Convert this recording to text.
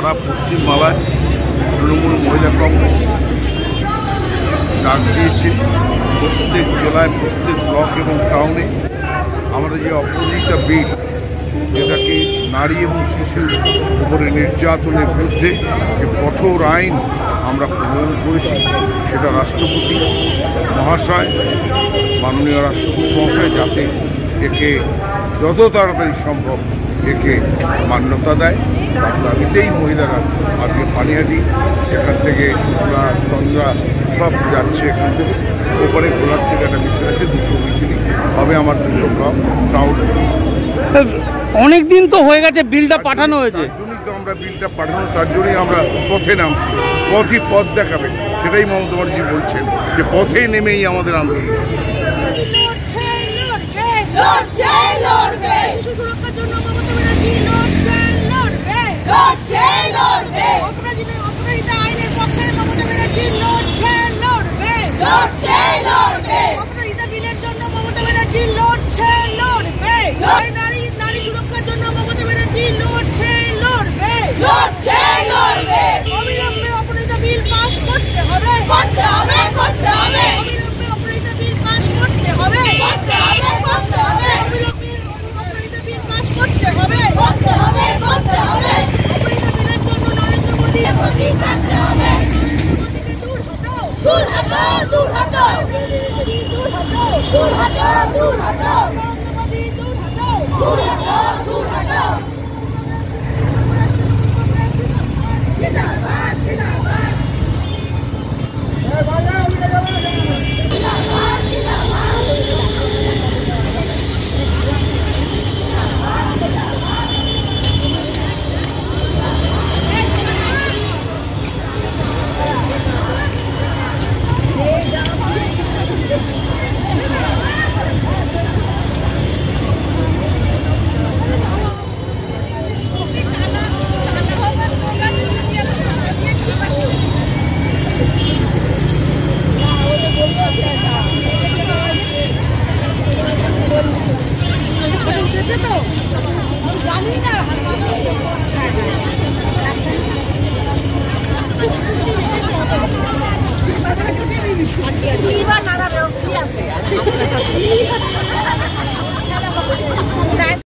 সারা পশ্চিমবাংলায় তৃণমূল মহিলা কংগ্রেস ডাক দিয়েছে প্রত্যেক জেলায়, প্রত্যেক ব্লক এবং টাউনে আমাদের যে অপরাজিতা বিল, যেটাকে নারী এবং শিশুর উপরে নির্যাতনের বিরুদ্ধে যে কঠোর আইন আমরা প্রণয়ন করেছি, সেটা রাষ্ট্রপতি মহাশয়, মাননীয় রাষ্ট্রপতি মহাশয় যাতে একে যত তাড়াতাড়ি সম্ভব একে মান্যতা দেয়, তার দাবিতেই মহিলারা আজকে পানিহাটি এখান থেকে শুক্লা চন্দ্রা সব যাচ্ছে। এখান থেকে ওপরে গোলার থেকে একটা মিছিল আছে, দুটো মিছিলই হবে আমার দুটো ব্লক টাউন। অনেক দিন তো হয়ে গেছে বিলটা পাঠানো হয়েছে, তার জন্যই তো আমরা বিলটা পাঠানো, তার জন্যই আমরা পথে নামছি। পথই পথ দেখাবে, সেটাই মমতা ব্যানার্জি বলছেন যে পথেই নেমেই আমাদের আন্দোলন। নানা